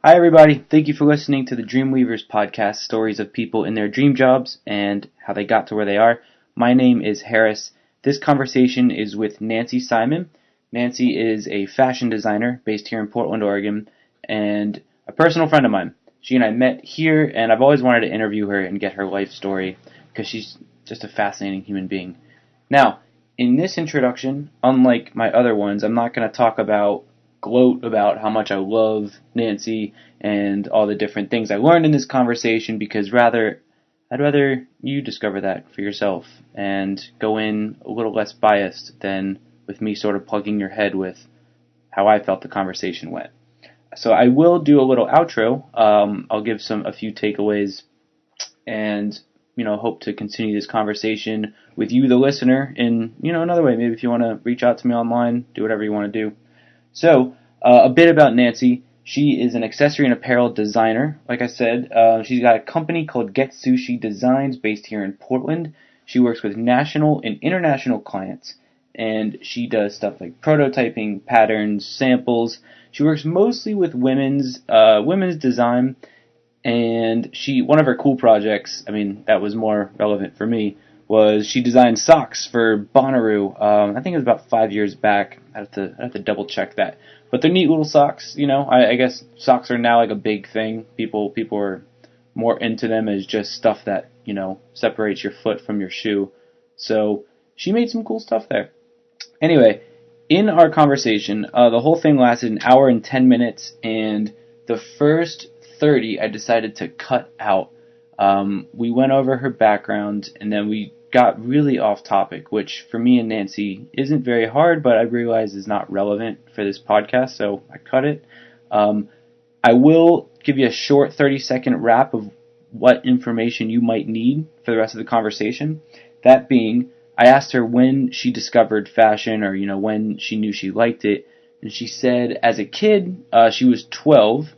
Hi, everybody. Thank you for listening to the Dreamweavers podcast, stories of people in their dream jobs and how they got to where they are. My name is Harris. This conversation is with Nancy Simon. Nancy is a fashion designer based here in Portland, Oregon, and a personal friend of mine. She and I met here, and I've always wanted to interview her and get her life story because she's just a fascinating human being. Now, in this introduction, unlike my other ones, I'm not going to gloat about how much I love Nancy and all the different things I learned in this conversation because I'd rather you discover that for yourself and go in a little less biased than with me sort of plugging your head with how I felt the conversation went. So I will do a little outro. I'll give a few takeaways and hope to continue this conversation with you, the listener, in another way. Maybe if you want to reach out to me online, do whatever you want to do. So, a bit about Nancy. She is an accessory and apparel designer. Like I said, she's got a company called Get Sushi Designs based here in Portland. She works with national and international clients, and she does stuff like prototyping, patterns, samples. She works mostly with women's design, and one of her cool projects, that was more relevant for me, was she designed socks for Bonnaroo. I think it was about 5 years back. I have to double check that. But they're neat little socks. I guess socks are now like a big thing. People are more into them as just stuff that separates your foot from your shoe. So she made some cool stuff there. Anyway, in our conversation, the whole thing lasted an hour and 10 minutes, and the first 30 I decided to cut out. We went over her background, and then we got really off topic, which for me and Nancy isn't very hard, but I realize is not relevant for this podcast, so I cut it. I will give you a short 30-second wrap of what information you might need for the rest of the conversation. That being, I asked her when she discovered fashion or, when she knew she liked it, and she said as a kid, she was 12.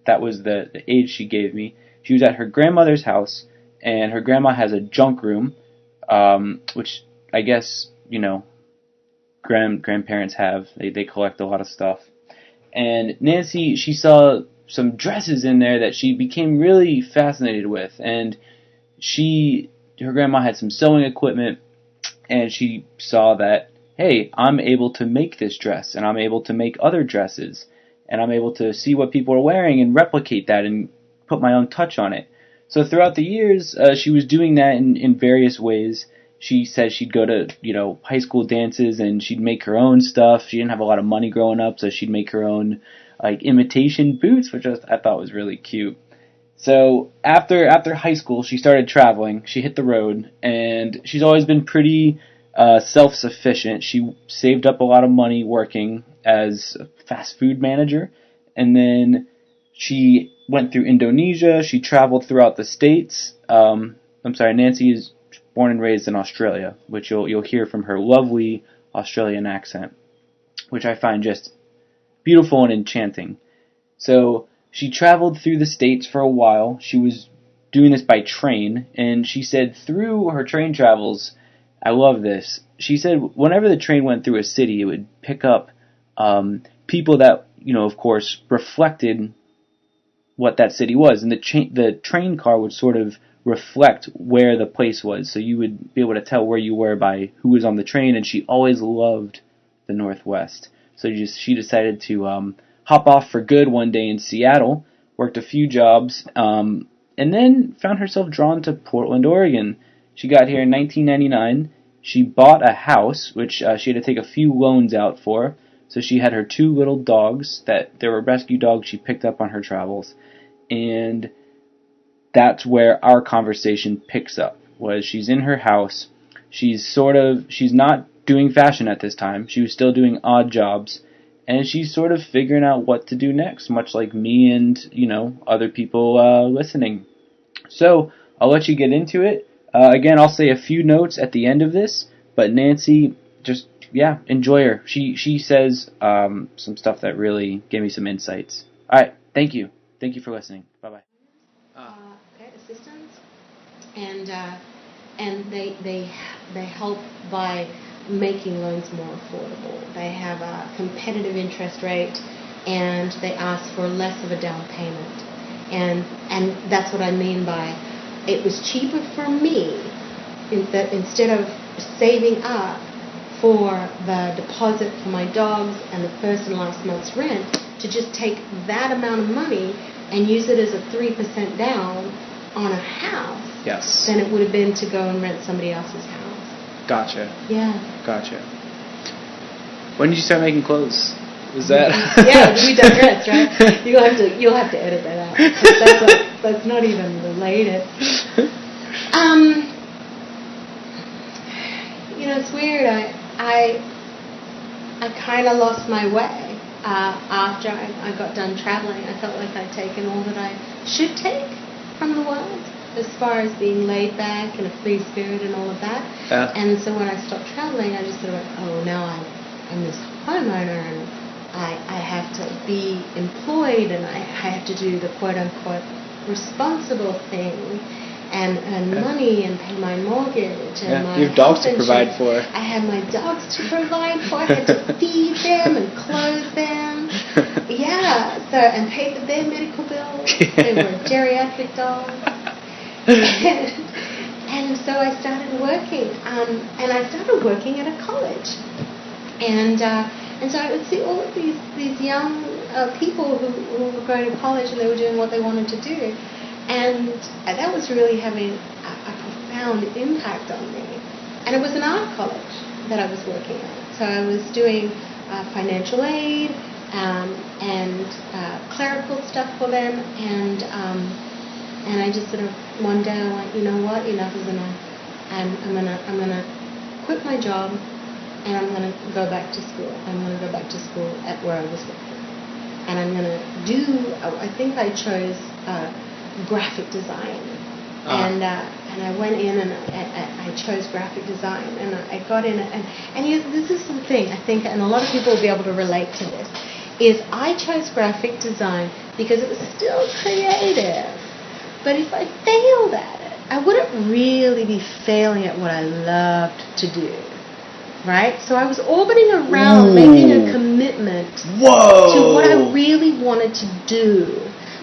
That was the age she gave me. She was at her grandmother's house, and her grandma has a junk room, which I guess, grandparents have. They collect a lot of stuff. And Nancy, she saw some dresses in there that she became really fascinated with. And her grandma had some sewing equipment, and she saw that, hey, I'm able to make this dress, and I'm able to make other dresses, and I'm able to see what people are wearing and replicate that and put my own touch on it. So throughout the years, she was doing that in various ways. She said she'd go to, high school dances and she'd make her own stuff. She didn't have a lot of money growing up, so she'd make her own, imitation boots, which I thought was really cute. So after high school, she started traveling. She hit the road, and she's always been pretty self-sufficient. She saved up a lot of money working as a fast food manager, and then she went through Indonesia. She traveled throughout the States. Nancy is born and raised in Australia, which you'll hear from her lovely Australian accent, which I find just beautiful and enchanting. So she traveled through the States for a while. She was doing this by train, and she said through her train travels, I love this. She said whenever the train went through a city, it would pick up people that, of course, reflected what that city was, and the train car would sort of reflect where the place was, so you would be able to tell where you were by who was on the train. And she always loved the Northwest, so she decided to hop off for good one day in Seattle, worked a few jobs, and then found herself drawn to Portland, Oregon. She got here in 1999. She bought a house, which she had to take a few loans out for. So she had her two little dogs that they were rescue dogs she picked up on her travels. And that's where our conversation picks up, was she's in her house. She's not doing fashion at this time. She was still doing odd jobs. And she's sort of figuring out what to do next, much like me and, other people listening. So I'll let you get into it. Again, I'll say a few notes at the end of this, but Nancy, enjoy her. She says some stuff that really gave me some insights. All right, thank you. Thank you for listening. Bye-bye. Assistance, and they help by making loans more affordable. They have a competitive interest rate, and they asked for less of a down payment. And that's what I mean by it was cheaper for me that instead of saving up for the deposit for my dogs and the first and last month's rent, to just take that amount of money and use it as a 3% down on a house, Yes. than it would have been to go and rent somebody else's house. Gotcha. Yeah. Gotcha. When did you start making clothes? Was that? Yeah, we digress, right? You'll have to edit that out. That's not even related. It's weird. I kind of lost my way after I got done traveling. I felt like I'd taken all that I should take from the world, as far as being laid back and a free spirit and all of that. Yeah. And so when I stopped traveling, I just sort of went, oh, now I'm this homeowner, and I have to be employed, and I have to do the quote-unquote responsible thing, and earn money and pay my mortgage. And my you have dogs to health provide insurance. for. I had my dogs to provide for. I had to feed them and clothe them. Yeah, and pay for their medical bills. They were geriatric dogs. And so I started working, and I started working at a college. And so I would see all of these young people who were going to college, and they were doing what they wanted to do. And that was really having a profound impact on me. And it was an art college that I was working at. So I was doing financial aid and clerical stuff for them. And I just sort of one day I went, you know what, enough is enough. I'm gonna quit my job, and I'm gonna go back to school. I'm gonna go back to school at where I was working, and I'm gonna do. I think I chose graphic design, and I went in and I chose graphic design, and I got in it, and this is the thing I think, and a lot of people will be able to relate to this. Is I chose graphic design because it was still creative. But if I failed at it, I wouldn't really be failing at what I loved to do, right? So I was orbiting around, making a commitment to what I really wanted to do,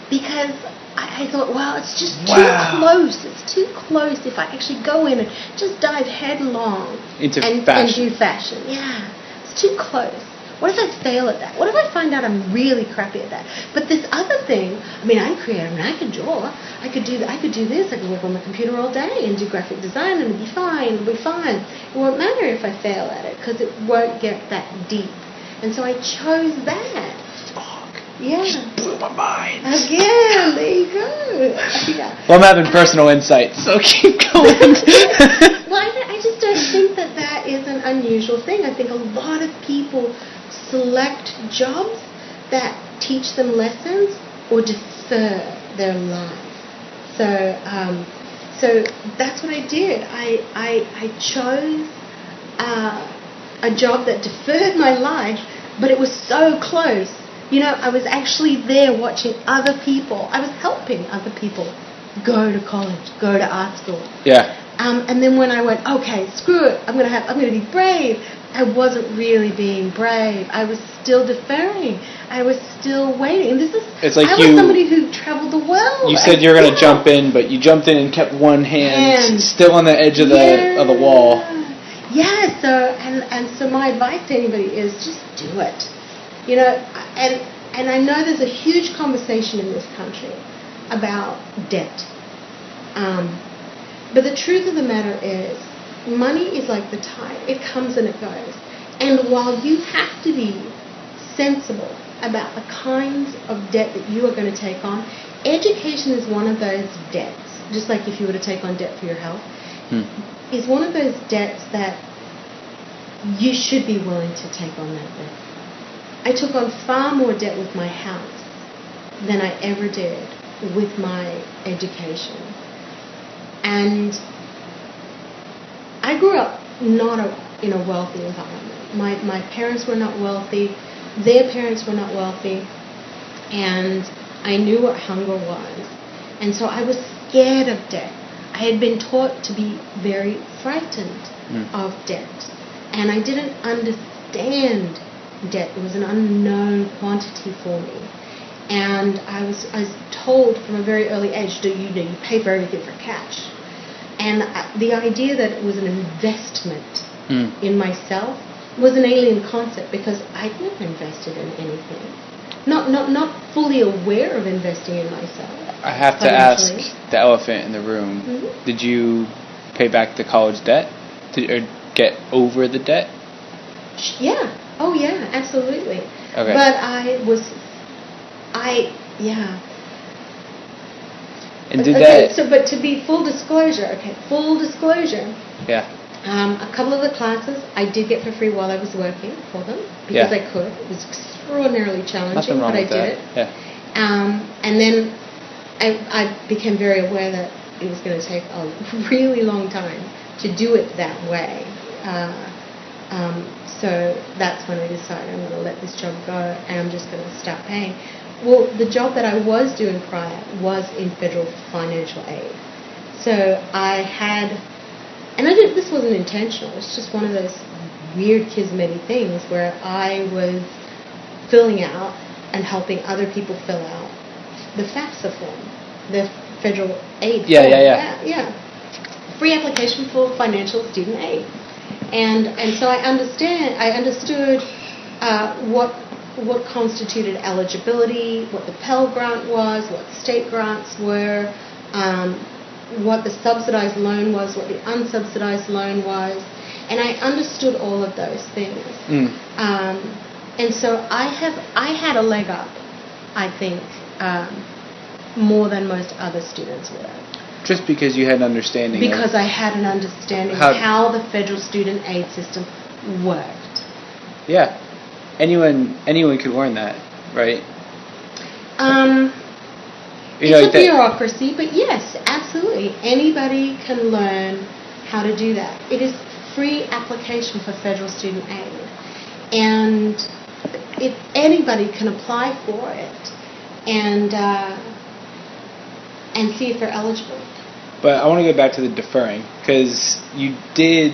because I thought, well, it's just too close. It's too close if I actually go in and just dive headlong into and do fashion. Yeah, it's too close. What if I fail at that? What if I find out I'm really crappy at that? But this other thing, I'm creative and I can draw. I could do this. I could work on the computer all day and do graphic design, and it'll be fine. It'll be fine. It won't matter if I fail at it, because it won't get that deep. And so I chose that. Fuck. Yeah. Just blew my mind. Again, there you go. Yeah. Well, I'm having personal insights, so keep going. Well, I just don't think that is an unusual thing. I think a lot of people select jobs that teach them lessons or defer their life. So that's what I did. I chose a job that deferred my life, but it was so close. I was actually there watching other people. I was helping other people go to college, go to art school. Yeah. And then when I went, okay, screw it, I'm gonna be brave. I wasn't really being brave. I was still deferring. I was still waiting. And I was somebody who traveled the world. You said you were going to jump in, but you jumped in and kept one hand still on the edge of the wall. Yeah. So my advice to anybody is just do it. And I know there's a huge conversation in this country about debt. But the truth of the matter is, money is like the tide. It comes and it goes. And while you have to be sensible about the kinds of debt that you are going to take on, education is one of those debts, just like if you were to take on debt for your health, is one of those debts that you should be willing to take on that debt. I took on far more debt with my house than I ever did with my education. And I grew up not in a wealthy environment. My parents were not wealthy. Their parents were not wealthy. And I knew what hunger was. And so I was scared of debt. I had been taught to be very frightened of debt. And I didn't understand debt. It was an unknown quantity for me. And I was told from a very early age, you pay for everything for cash. And the idea that it was an investment in myself was an alien concept, because I'd never invested in anything. Not fully aware of investing in myself. I have to ask the elephant in the room. Mm-hmm. Did you pay back the college debt? Or get over the debt? Yeah. Oh, yeah, absolutely. Okay. But And did okay, that... So, but to be full disclosure. Yeah. A couple of the classes I did get for free while I was working for them, because I could. It was extraordinarily challenging, but I did it. Yeah. And then I became very aware that it was going to take a really long time to do it that way. So that's when I decided I'm going to let this job go and I'm just going to start paying. Well, the job that I was doing prior was in federal financial aid. So I had, and this wasn't intentional, it's just one of those weird kismety things where I was filling out and helping other people fill out the FAFSA form, the federal aid form. Yeah. Free application for financial student aid. And so I understood what constituted eligibility, what the Pell Grant was, what state grants were, what the subsidized loan was, what the unsubsidized loan was, and I understood all of those things. And so I had a leg up, I think, more than most other students would have. Just because you had an understanding. Because I had an understanding of how the federal student aid system worked. Yeah. Anyone could learn that, right? It's a bureaucracy, but yes, absolutely. Anybody can learn how to do that. It is free application for federal student aid. And anybody can apply for it and see if they're eligible. But I want to go back to the deferring, because you did,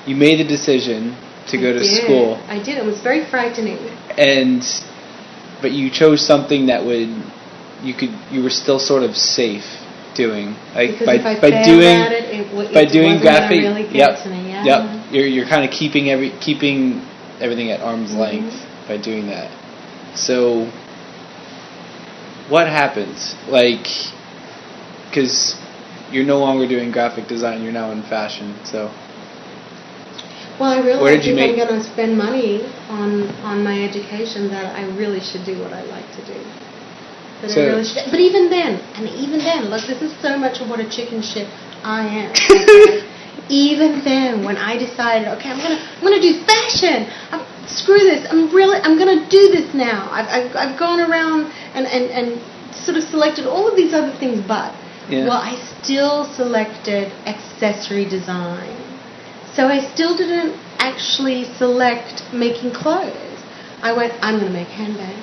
you made a decision to go to school. I did. It was very frightening. But you chose something that you were still sort of safe doing, like by doing graphic. Really to me, yeah. Yep. You're kind of keeping everything at arm's length by doing that. So what happens? Because you're no longer doing graphic design, you're now in fashion. So. Well, I realized if I'm going to spend money on my education, that I really should do what I like to do. But even then, look, this is so much of what a chicken shit I am. Even then, when I decided, okay, I'm gonna do fashion. Screw this. I'm gonna do this now. I've gone around and sort of selected all of these other things, but I still selected accessory design. So I still didn't actually select making clothes. I went, I'm going to make handbags.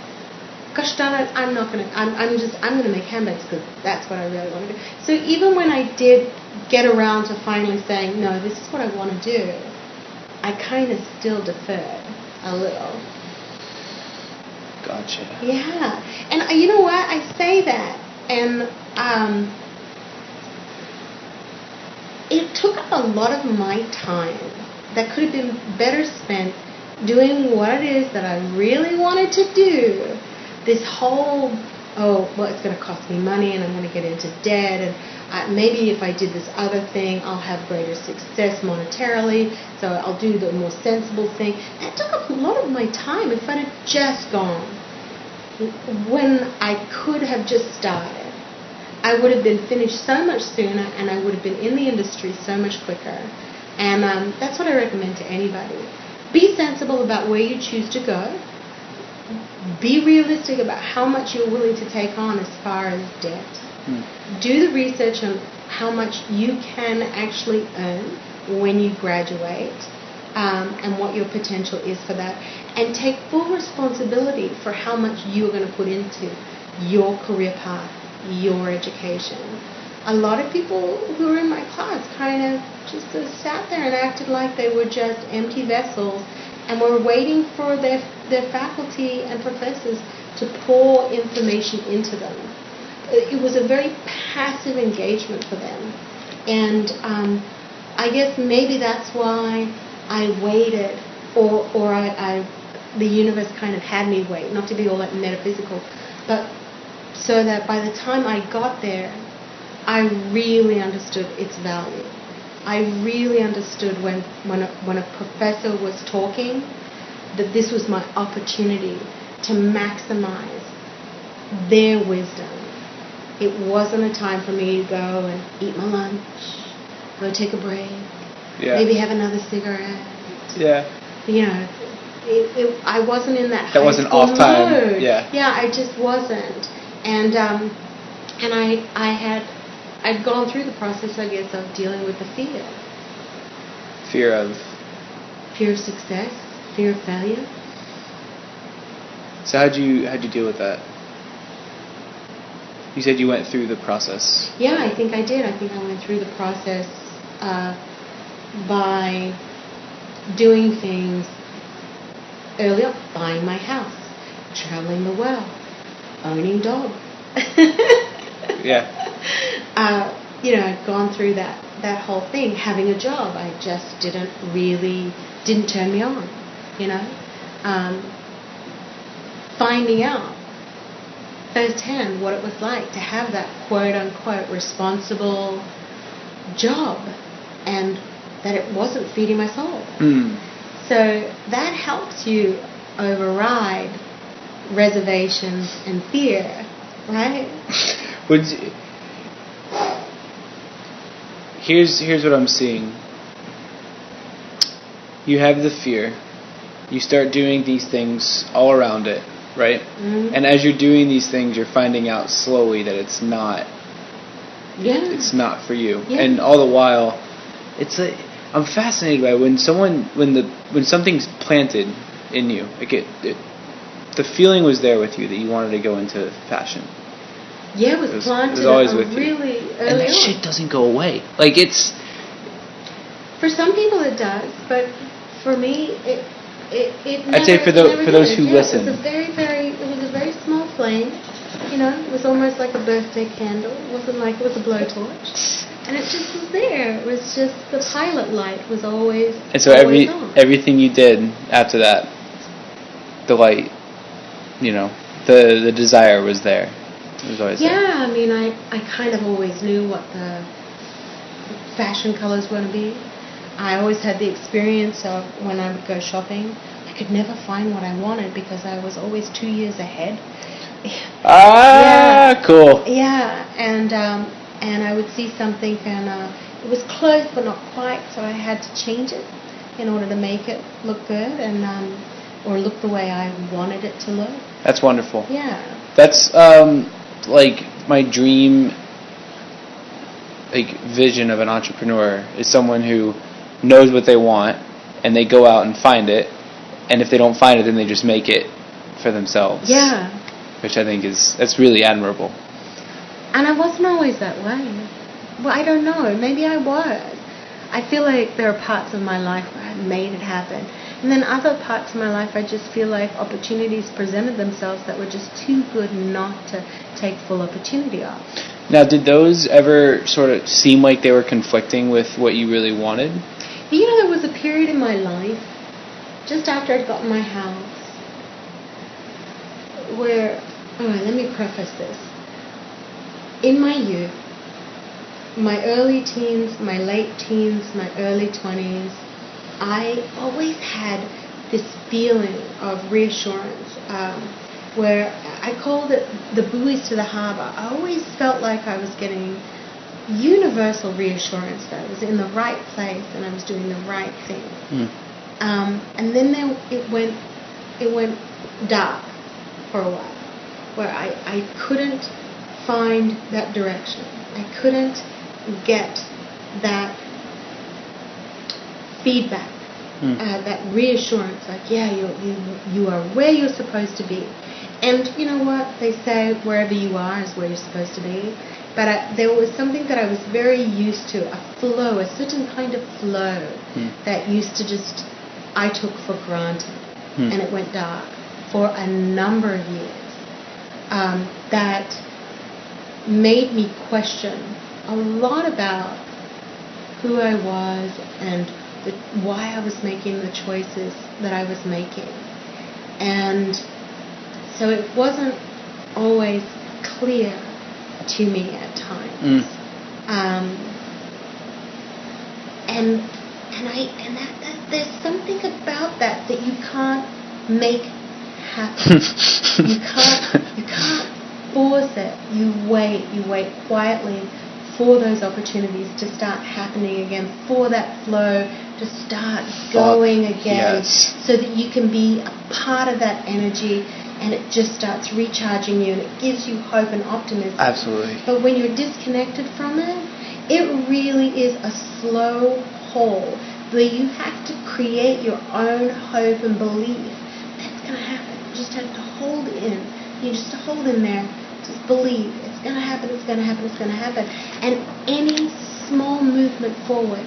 Gosh darn it, I'm going to make handbags because that's what I really want to do. So even when I did get around to finally saying, no, this is what I want to do, I kind of still deferred a little. Gotcha. Yeah. And you know what? I say that. And it took up a lot of my time that could have been better spent doing what it is that I really wanted to do. This whole, it's going to cost me money and I'm going to get into debt, and maybe if I did this other thing, I'll have greater success monetarily, so I'll do the more sensible thing. That took up a lot of my time. If I'd have just gone when I could have just started, I would have been finished so much sooner, and I would have been in the industry so much quicker. And that's what I recommend to anybody. Be sensible about where you choose to go. Be realistic about how much you're willing to take on as far as debt. Do the research on how much you can actually earn when you graduate, and what your potential is for that. And take full responsibility for how much you're going to put into your career path, your education. A lot of people who were in my class kind of just sort of sat there and acted like they were just empty vessels and were waiting for their faculty and professors to pour information into them. It was a very passive engagement for them. And I guess maybe that's why I waited, or the universe kind of had me wait, not to be all that metaphysical, but so that by the time I got there, I really understood its value. I really understood when a professor was talking that this was my opportunity to maximize their wisdom. It wasn't a time for me to go and eat my lunch, go take a break, maybe have another cigarette. Yeah. You know, I wasn't in that. That wasn't off time. Mode. Yeah. Yeah, I just wasn't, and I'd gone through the process, I guess, of dealing with the fear. Fear of? Fear of success, fear of failure. So how'd you deal with that? You said you went through the process. Yeah, I think I did. I think I went through the process by doing things early on, buying my house, traveling the world, owning dogs. Yeah. I'd gone through that whole thing, having a job. I just didn't turn me on, finding out firsthand what it was like to have that quote-unquote responsible job, and that it wasn't feeding my soul. So that helps you override reservations and fear, right? Here's what I'm seeing. You have the fear. You start doing these things all around it, right? Mm-hmm. And as you're doing these things, you're finding out slowly that it's not. Yeah. It's not for you. Yeah. And all the while, it's like, I'm fascinated by when something's planted in you. Like the feeling was there with you that you wanted to go into fashion. Yeah, it was planted. It was always with really you. Early And that on. shit doesn't go away. Like it's. For some people it does, but for me it never, I'd say for those who listen. It was a very small flame. It was almost like a birthday candle. It wasn't like it was a blowtorch. And it just was there. It was just the pilot light was always. And so on. everything you did after that, the light, the desire was there. It was always there. Yeah, I mean, I kind of always knew what the fashion colors were going to be. I always had the experience of when I would go shopping, I could never find what I wanted because I was always 2 years ahead. Cool. Yeah, and I would see something and it was close but not quite, so I had to change it in order to make it look good and or look the way I wanted it to look. That's wonderful. Yeah. That's like my dream vision of an entrepreneur is someone who knows what they want and they go out and find it, and if they don't find it then they just make it for themselves. Yeah. Which I think that's really admirable. And I wasn't always that way. Well, I don't know. Maybe I was. I feel like there are parts of my life where I made it happen. And then other parts of my life I just feel like opportunities presented themselves that were just too good not to take full opportunity of. Now, did those ever sort of seem like they were conflicting with what you really wanted? There was a period in my life, just after I'd gotten my house, where, let me preface this. In my youth, my early teens, my late teens, my early 20s, I always had this feeling of reassurance, where I called it the buoys to the harbor. I always felt like I was getting universal reassurance that I was in the right place and I was doing the right thing. And then it went dark for a while, where I couldn't find that direction. I couldn't get that feedback, that reassurance, like, you are where you're supposed to be. And you know what? They say wherever you are is where you're supposed to be. But there was something that I was very used to, a flow, a certain kind of flow that used to just I took for granted, and it went dark for a number of years, that made me question a lot about who I was and why I was making the choices that I was making. And so it wasn't always clear to me at times. And there's something about that you can't make happen. you can't force it. You wait quietly for those opportunities to start happening again, for that flow to start going again, so that you can be a part of that energy, and it just starts recharging you, and it gives you hope and optimism. Absolutely. But when you're disconnected from it, it really is a slow haul where you have to create your own hope and belief that's going to happen. You just have to hold in. You just hold in there. Just believe. It's going to happen, it's going to happen, it's going to happen. And any small movement forward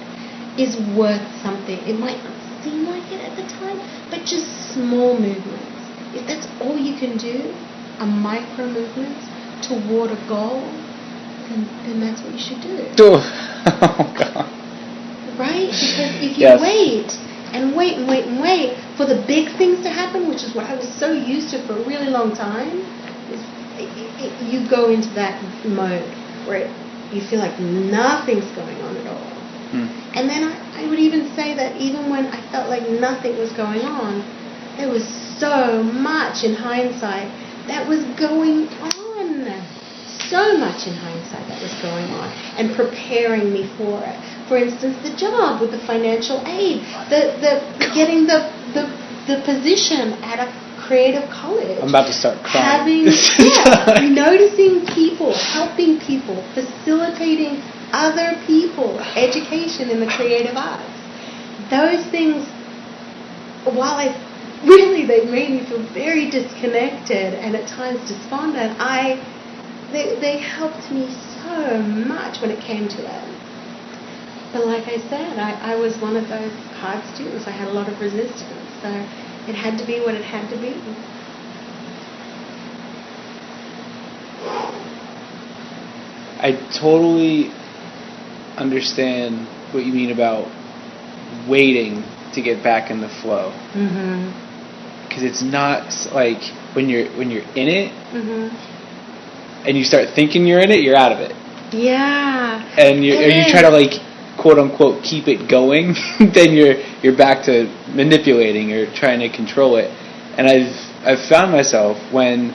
is worth something. It might not seem like it at the time, but just small movements. If that's all you can do, a micro movement toward a goal, then that's what you should do. Oh, God. Right? Because if you wait and wait for the big things to happen, which is what I was so used to for a really long time, you go into that mode where you feel like nothing's going on at all. And then I would even say that even when I felt like nothing was going on, there was so much in hindsight that was going on. So much in hindsight that was going on and preparing me for it. For instance, the job with the financial aid, the getting the position at a creative college. I'm about to start crying. Noticing people, helping people, facilitating other people, education in the creative arts. Those things, while they made me feel very disconnected and at times despondent, they helped me so much when it came to it. But like I said, I was one of those hard students. I had a lot of resistance, so it had to be what it had to be. I totally understand what you mean about waiting to get back in the flow. Because it's not like when you're in it, and you start thinking you're in it, you're out of it. Yeah. And you try to like quote unquote keep it going, then you're back to manipulating or trying to control it. And I've found myself when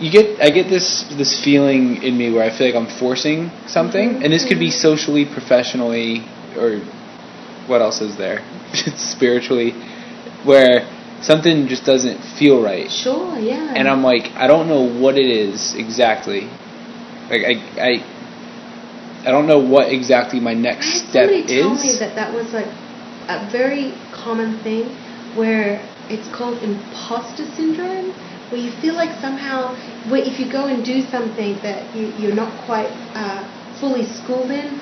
I get this feeling in me where I feel like I'm forcing something, and this could be socially, professionally, or what else is there? Spiritually, where something just doesn't feel right. Sure, yeah. And I'm like, I don't know what it is exactly. Like I don't know what exactly my next step is. Somebody told me that was like a very common thing where it's called imposter syndrome, where you feel like somehow, if you go and do something that you're not quite fully schooled in,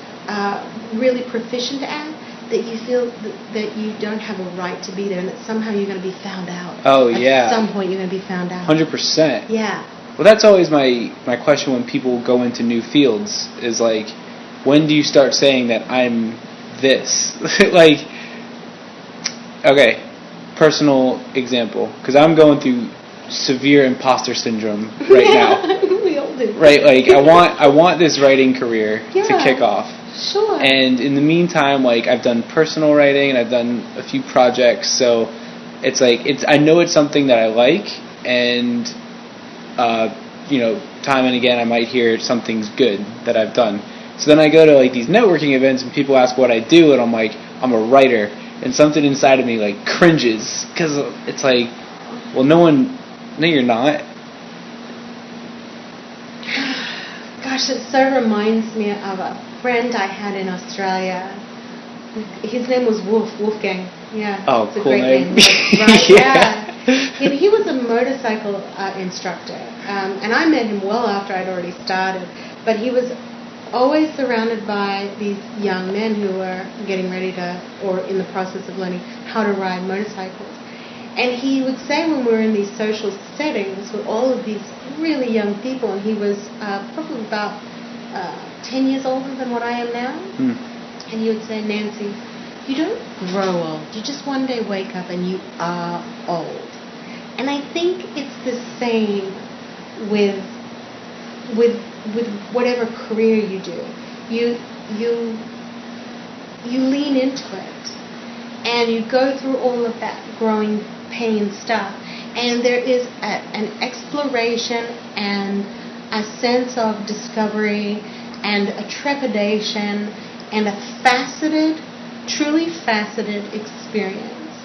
really proficient at, that you feel that you don't have a right to be there, and that somehow you're going to be found out. Oh, yeah. At some point you're going to be found out. 100%. Yeah. Well, that's always my question when people go into new fields, is like, when do you start saying that I'm this? Like, okay, personal example, because I'm going through severe imposter syndrome right now. We all do. Right, like I want this writing career to kick off. Sure. And in the meantime, like, I've done personal writing and I've done a few projects, so it's like I know it's something that I like, and time and again I might hear something's good that I've done. So then I go to like these networking events and people ask what I do, and I'm like, I'm a writer, and something inside of me like cringes, because it's like, well, no, you're not. Gosh, it so reminds me of a friend I had in Australia. His name was Wolfgang. Yeah. Oh, it's a cool great name. Right? Yeah. He was a motorcycle instructor, and I met him well after I'd already started. But he was always surrounded by these young men who are getting ready to, or in the process of learning how to ride motorcycles. And he would say when we were in these social settings with all of these really young people, and he was probably about 10 years older than what I am now, and he would say, Nancy, you don't grow old. You just one day wake up and you are old. And I think it's the same with whatever career you do. You lean into it, and you go through all of that growing pain stuff, and there is an exploration and a sense of discovery and a trepidation and a truly faceted experience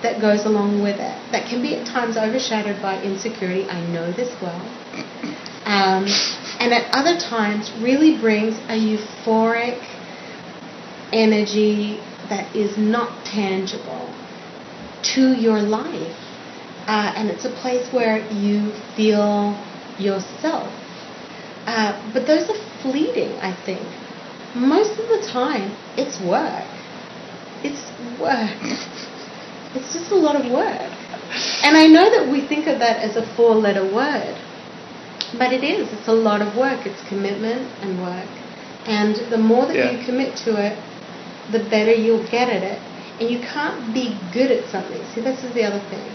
that goes along with it, that can be at times overshadowed by insecurity. I know this well. And at other times really brings a euphoric energy that is not tangible to your life. And it's a place where you feel yourself. But those are fleeting, I think. Most of the time, it's work. It's work. It's just a lot of work. And I know that we think of that as a 4-letter word. But it is. It's a lot of work. It's commitment and work. And the more that you commit to it, the better you'll get at it. And you can't be good at something. See, this is the other thing.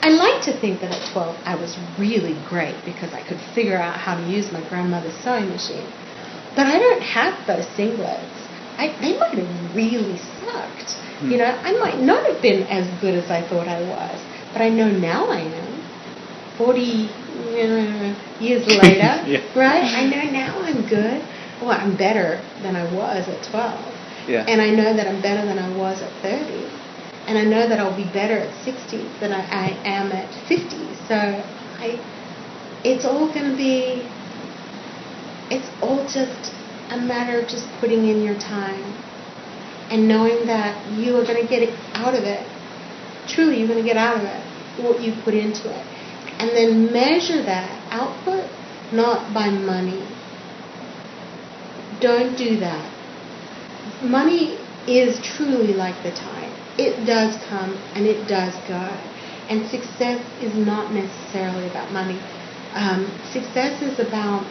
I like to think that at 12 I was really great because I could figure out how to use my grandmother's sewing machine. But I don't have those singlets. They might have really sucked. You know, I might not have been as good as I thought I was. But I know now I am. 40 years later, right? I know now I'm good. Well, I'm better than I was at 12. Yeah. And I know that I'm better than I was at 30. And I know that I'll be better at 60 than I am at 50. So it's all going to be, it's all just a matter of just putting in your time and knowing that you are going to get it out of it. Truly, you're going to get out of it what you put into it. And then measure that output not by money. Don't do that. Money is truly like the tide. It does come and it does go. And success is not necessarily about money. Success is about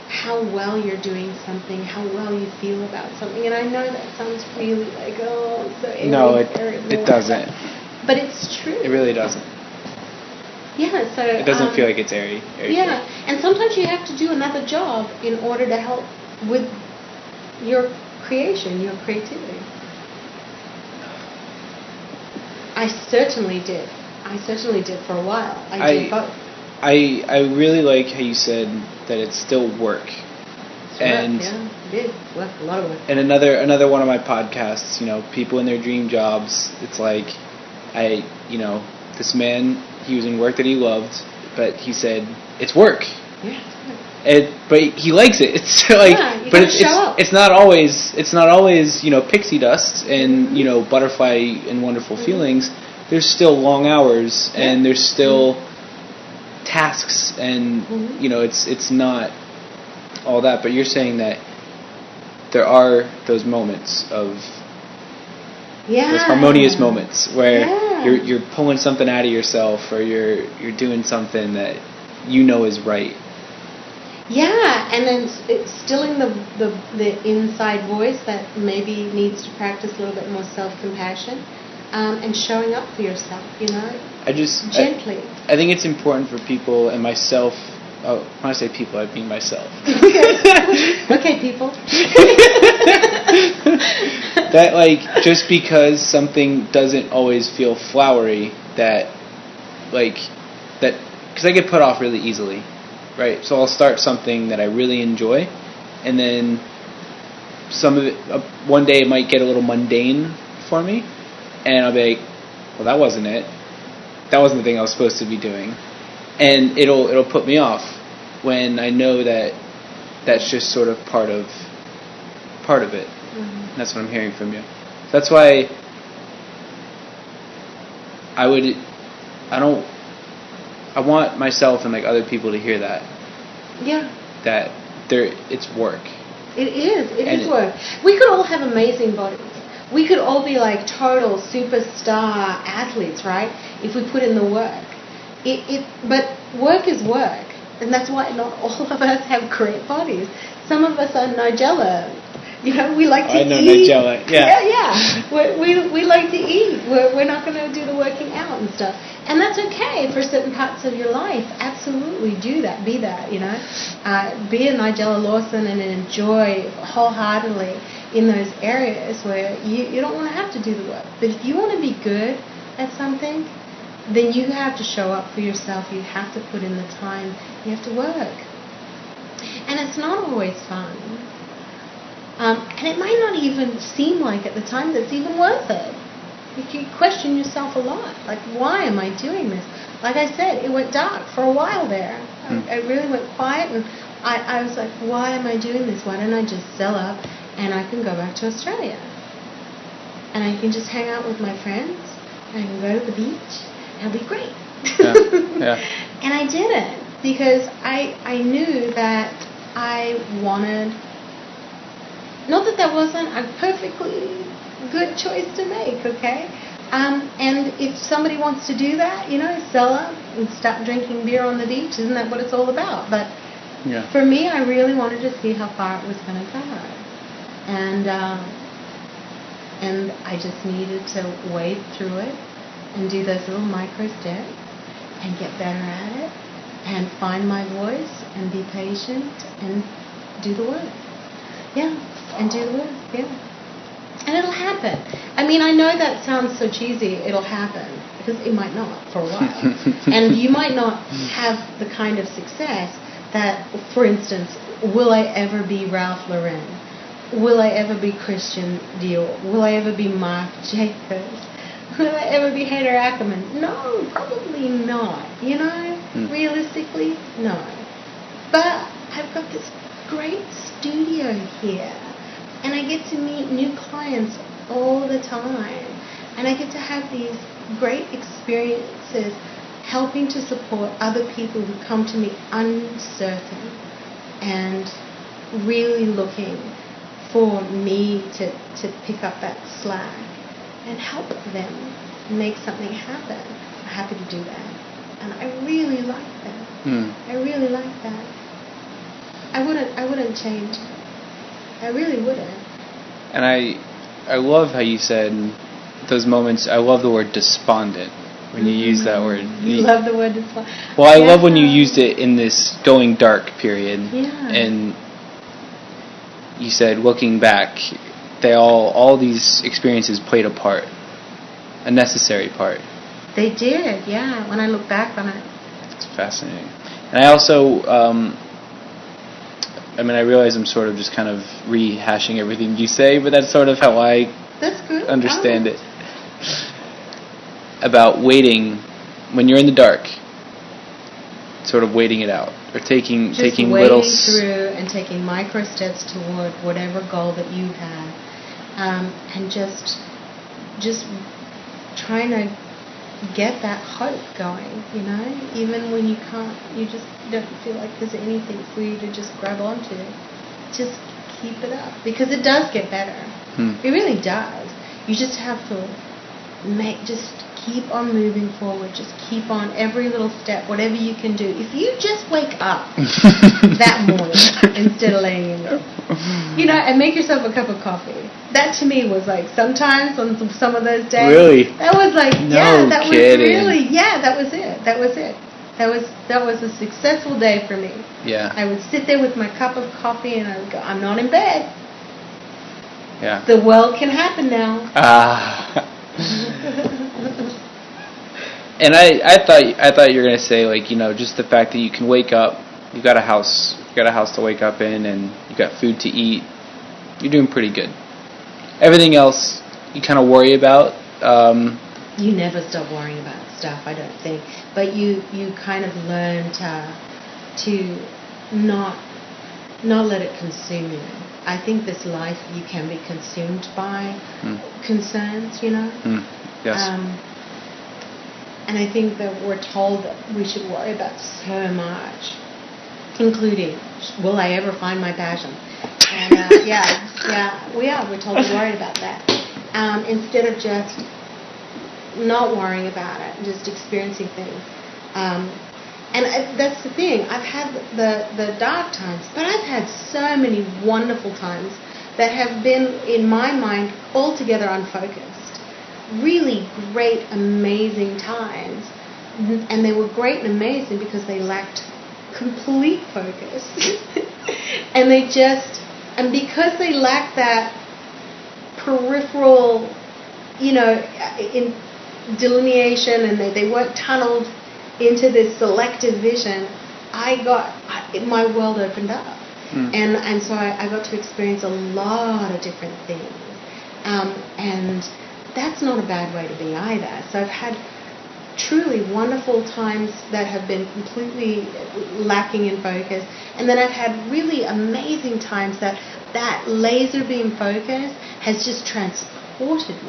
how well you're doing something, how well you feel about something. And I know that sounds really like, oh, so airy. No, it doesn't. But it's true. It really doesn't. Yeah, so... It doesn't feel like it's airy. Yeah, and sometimes you have to do another job in order to help with your creation, your creativity. I certainly did. For a while. I did both. I really like how you said that it's still work. And it did. Work, a lot of work. And another one of my podcasts, people in their dream jobs, it's like this man, he was in work that he loved, but he said it's work. Yeah, it's work. But he likes it. It's like, but it's not always pixie dust and butterfly and wonderful feelings. There's still long hours and there's still tasks and it's not all that. But you're saying that there are those moments of those harmonious moments where you're pulling something out of yourself or you're doing something that is right. Yeah, and then it's stilling the inside voice that maybe needs to practice a little bit more self-compassion and showing up for yourself, gently. I think it's important for people and myself. Oh, when I say people, I mean myself. Okay, people. That just because something doesn't always feel flowery, because I get put off really easily. Right, so I'll start something that I really enjoy, and then some of it, one day it might get a little mundane for me, and I'll be like, well, that wasn't it. That wasn't the thing I was supposed to be doing. And it'll put me off when I know that that's just sort of part of it. Mm-hmm. That's what I'm hearing from you. That's why I want myself and other people to hear that. Yeah. That it's work. It is work. We could all have amazing bodies. We could all be like total superstar athletes, right? If we put in the work. But work is work. And that's why not all of us have great bodies. Some of us are Nigella. You know, we like to eat. I know Nigella, yeah. Yeah. We like to eat. We're not going to do the working out and stuff. And that's okay for certain parts of your life. Absolutely do that. Be that, you know. Be a Nigella Lawson and enjoy wholeheartedly in those areas where you don't want to have to do the work. But if you want to be good at something, then you have to show up for yourself. You have to put in the time. You have to work. And it's not always fun. And it might not even seem like at the time that's even worth it. You question yourself a lot. Like, why am I doing this? Like I said, it went dark for a while there. I really went quiet, and I was like, why am I doing this? Why don't I just sell up and I can go back to Australia? And I can just hang out with my friends. I can go to the beach. It'll be great. Yeah. And I didn't, because I knew that I wanted... Not that wasn't a perfectly good choice to make, okay? And if somebody wants to do that, you know, sell up and stop drinking beer on the beach, isn't that what it's all about? But for me, I really wanted to see how far it was going to go. And I just needed to wade through it and do those little micro steps and get better at it and find my voice and be patient and do the work. Yeah, and do the work, yeah. And it'll happen. I mean, I know that sounds so cheesy, it'll happen, because it might not for a while. And you might not have the kind of success that, for instance, will I ever be Ralph Lauren? Will I ever be Christian Dior? Will I ever be Marc Jacobs? Will I ever be Hader Ackerman? No, probably not. You know, realistically, no. But I've got this great studio here, and I get to meet new clients all the time, and I get to have these great experiences helping to support other people who come to me uncertain and really looking for me to pick up that slack and help them make something happen. I'm happy to do that, and I really like that. I really like that. I wouldn't change it. I really wouldn't. And I love how you said those moments. I love the word despondent when you use that word. You love the word despondent. Well, I love when you used it in this going dark period. Yeah. And you said, looking back, they all these experiences played a part, a necessary part. They did, yeah. When I look back on it. It's fascinating. And I also. I mean, I realize I'm sort of just kind of rehashing everything you say, but that's sort of how I understand it. About waiting, when you're in the dark, sort of waiting it out, or taking little... Just wading through and taking micro steps toward whatever goal that you have, and just trying to get that hope going, you know, even when you can't, you just don't feel like there's anything for you to just grab onto. Just keep it up, because it does get better. It really does. You just have to just keep on moving forward. Just keep on every little step, whatever you can do. If you just wake up that morning instead of laying in bed, you know, and make yourself a cup of coffee. That to me was like, sometimes on some of those days. Really? That was like, that kidding. was really, that was it. That was a successful day for me. Yeah. I would sit there with my cup of coffee and I would go, I'm not in bed. Yeah. The world can happen now. And I thought you were gonna say, like, you know, just the fact that you can wake up, you've got a house to wake up in, and you got food to eat. You're doing pretty good. Everything else you kind of worry about. You never stop worrying about stuff, I don't think. But you kind of learn to not let it consume you. I think this life you can be consumed by concerns, you know. Yes. And I think that we're told that we should worry about so much. including, will I ever find my passion? And we're totally worried about that. Instead of just not worrying about it, just experiencing things. That's the thing. I've had the dark times, but I've had so many wonderful times that have been, in my mind, altogether unfocused. Really great, amazing times. And they were great and amazing because they lacked complete focus. And because they lacked that peripheral, in delineation, and they weren't tunneled into this selective vision, my world opened up. And so I got to experience a lot of different things. And that's not a bad way to be either. So I've had truly wonderful times that have been completely lacking in focus. And then I've had really amazing times that laser beam focus has just transported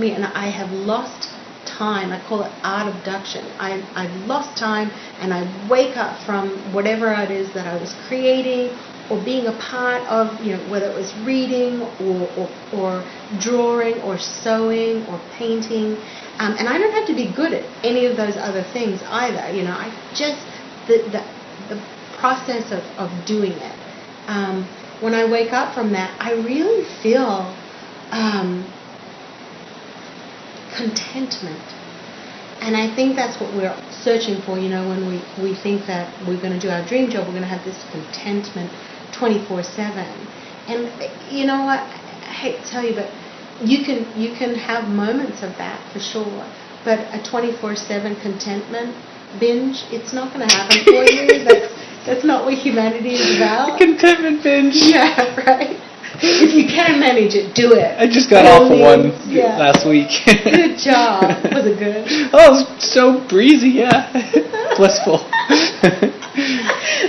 me, and I have lost time. I call it art abduction. I've lost time, and I wake up from whatever it is that I was creating or being a part of, whether it was reading or drawing or sewing or painting. And I don't have to be good at any of those other things either. I just, the process of doing it. When I wake up from that, I really feel contentment. And I think that's what we're searching for, when we think that we're going to do our dream job, we're going to have this contentment 24/7. And you know what? I hate to tell you, but you can have moments of that for sure. But a 24/7 contentment binge, it's not going to happen for you. That's not what humanity is about. Contentment binge. Yeah, right. If you can manage it, do it. I just got off of one last week. Good job. Was it good? Oh, it was so breezy, yeah. Blissful.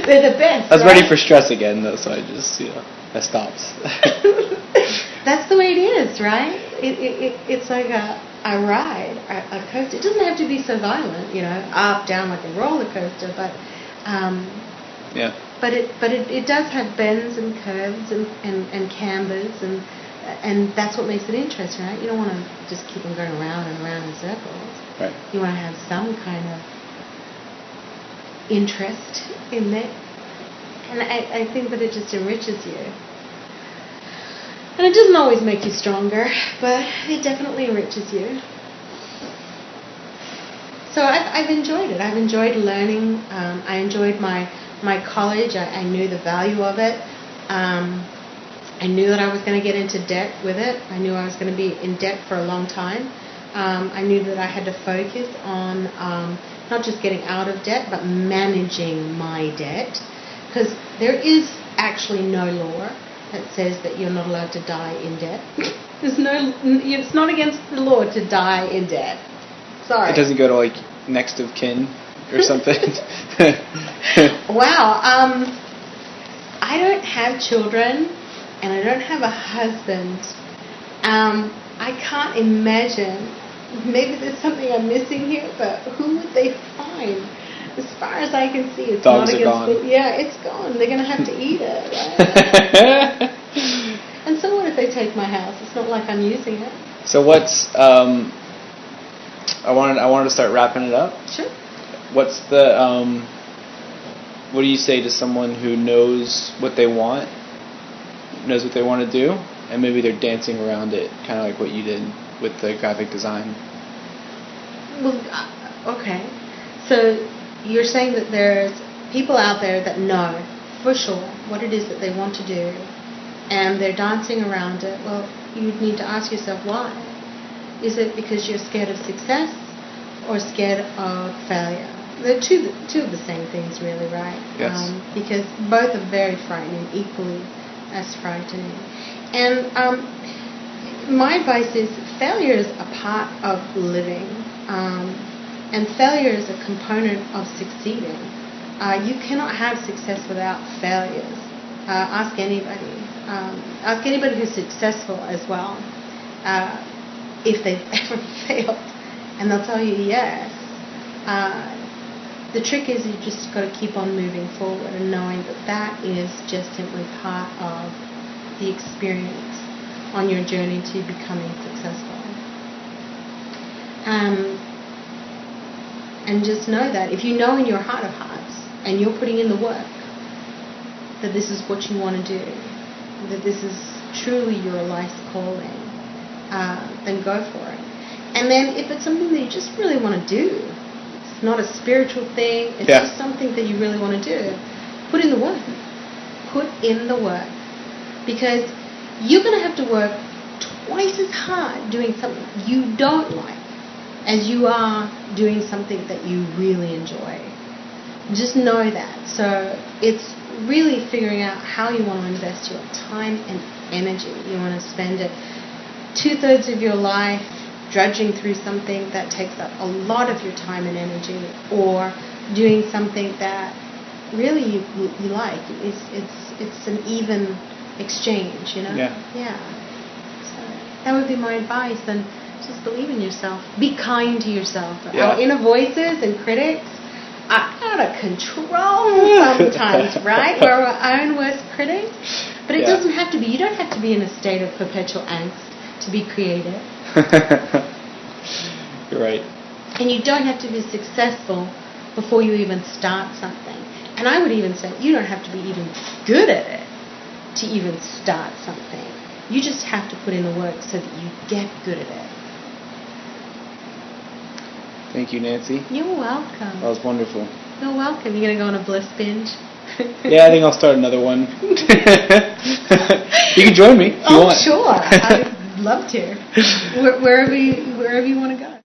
They're the best. I was ready for stress again, though, so I just, I stopped. That's the way it is, right? It's like a ride, a coaster. It doesn't have to be so violent, up, down like a roller coaster, but yeah. But it does have bends and curves and cambers, and that's what makes it interesting, right? You don't want to just keep on going around and around in circles. Right. You want to have some kind of interest in it. And I think that it just enriches you. And it doesn't always make you stronger, but it definitely enriches you. So I've enjoyed it. I've enjoyed learning. I enjoyed my college. I knew the value of it. I knew that I was going to get into debt with it. I knew I was going to be in debt for a long time. I knew that I had to focus on not just getting out of debt, but managing my debt. Because there is actually no law that says that you're not allowed to die in debt. It's not against the law to die in debt. Sorry. It doesn't go to next of kin or something. Wow. I don't have children, and I don't have a husband. I can't imagine. Maybe there's something I'm missing here, but who would they find? As far as I can see, it's Dogs not are against gone. Yeah, it's gone. They're going to have to eat it. Right? And so what if they take my house? It's not like I'm using it. So what's I wanted to start wrapping it up. Sure. What's the what do you say to someone who knows what they want, knows what they want to do, and maybe they're dancing around it, kind of like what you did with the graphic design? Well, okay. So you're saying that there's people out there that know for sure what it is that they want to do, and they're dancing around it. Well, you need to ask yourself why. Is it because you're scared of success or scared of failure? They're two of the same things, really, right? Yes. Because both are very frightening, equally as frightening. And my advice is failure is a part of living, and failure is a component of succeeding. You cannot have success without failures. Ask anybody. Ask anybody who's successful as well. If they've ever failed, and they'll tell you yes. the trick is you just got to keep on moving forward and knowing that that is just simply part of the experience on your journey to becoming successful. And just know that if you know in your heart of hearts and you're putting in the work that this is what you want to do, that this is truly your life's calling, then go for it. And then if it's something that you just really want to do, it's not a spiritual thing, it's just something that you really want to do, put in the work. Put in the work. Because you're going to have to work twice as hard doing something you don't like as you are doing something that you really enjoy. Just know that. So it's really figuring out how you want to invest your time and energy. You want to spend it 2/3 of your life drudging through something that takes up a lot of your time and energy, or doing something that really you like. It's an even exchange, you know? Yeah. So that would be my advice. And just believe in yourself. Be kind to yourself. Our inner voices and critics are out of control sometimes, right? We're our own worst critics. But it doesn't have to be. You don't have to be in a state of perpetual angst to be creative. You're right. And you don't have to be successful before you even start something. And I would even say you don't have to be even good at it to even start something. You just have to put in the work so that you get good at it. Thank you, Nancy. You're welcome. That was wonderful. You're welcome. You're going to go on a bliss binge? Yeah, I think I'll start another one. You can join me if you want. Sure. I'd love to. Wherever you want to go.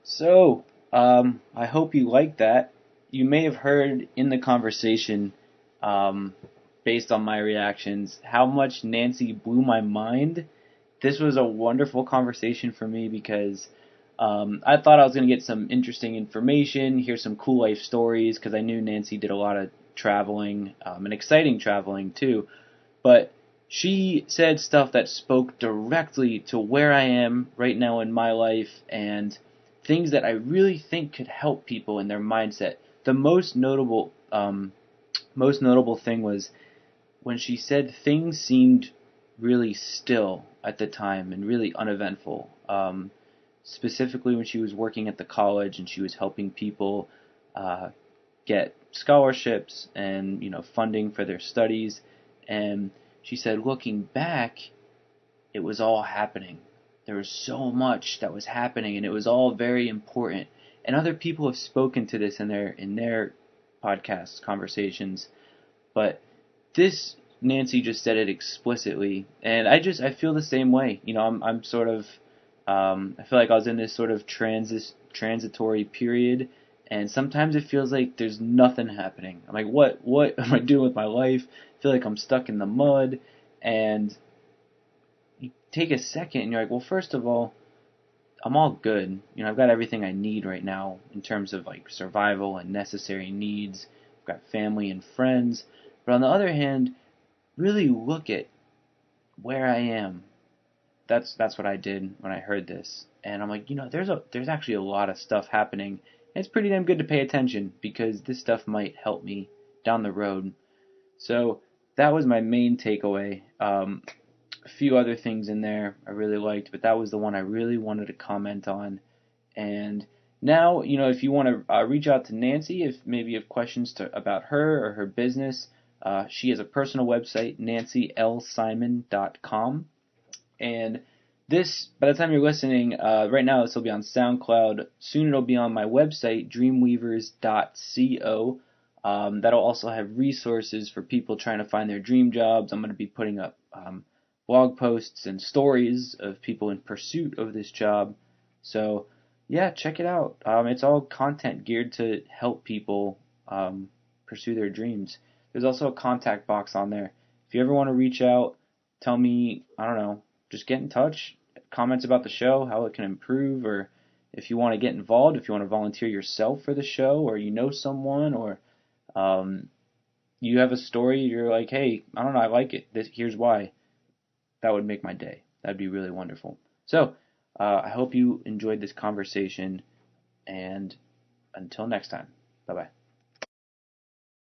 So, I hope you liked that. You may have heard in the conversation, based on my reactions, how much Nancy blew my mind. This was a wonderful conversation for me because I thought I was going to get some interesting information, hear some cool life stories, because I knew Nancy did a lot of traveling, and exciting traveling too. But she said stuff that spoke directly to where I am right now in my life and things that I really think could help people in their mindset. The most notable thing was when she said things seemed really still at the time and really uneventful. Specifically when she was working at the college and she was helping people get scholarships and funding for their studies. And she said, looking back, it was all happening. There was so much that was happening, and it was all very important. And other people have spoken to this in their podcast conversations, but this Nancy just said it explicitly, and I feel the same way. I'm sort of I feel like I was in this sort of transitory period, and sometimes it feels like there's nothing happening. I'm like, what am I doing with my life? I feel like I'm stuck in the mud, and you take a second and you're like, well, first of all, I'm all good. I've got everything I need right now in terms of like survival and necessary needs. I've got family and friends. But on the other hand, really look at where I am. That's what I did when I heard this. And I'm like, there's actually a lot of stuff happening. And it's pretty damn good to pay attention because this stuff might help me down the road. So that was my main takeaway. A few other things in there I really liked, but that was the one I really wanted to comment on. And now, if you want to reach out to Nancy, if maybe you have questions about her or her business, she has a personal website, nancylsimon.com. And this, by the time you're listening, right now this will be on SoundCloud. Soon it'll be on my website, dreamweavers.co. That'll also have resources for people trying to find their dream jobs. I'm going to be putting up blog posts and stories of people in pursuit of this job. So, yeah, check it out. It's all content geared to help people pursue their dreams. There's also a contact box on there. If you ever want to reach out, tell me, I don't know, just get in touch. Comments about the show, how it can improve, or if you want to get involved, if you want to volunteer yourself for the show, or you know someone, or you have a story, you're like, hey, I don't know, I like it. Here's why. That would make my day. That'd be really wonderful. So, I hope you enjoyed this conversation, and until next time. Bye-bye.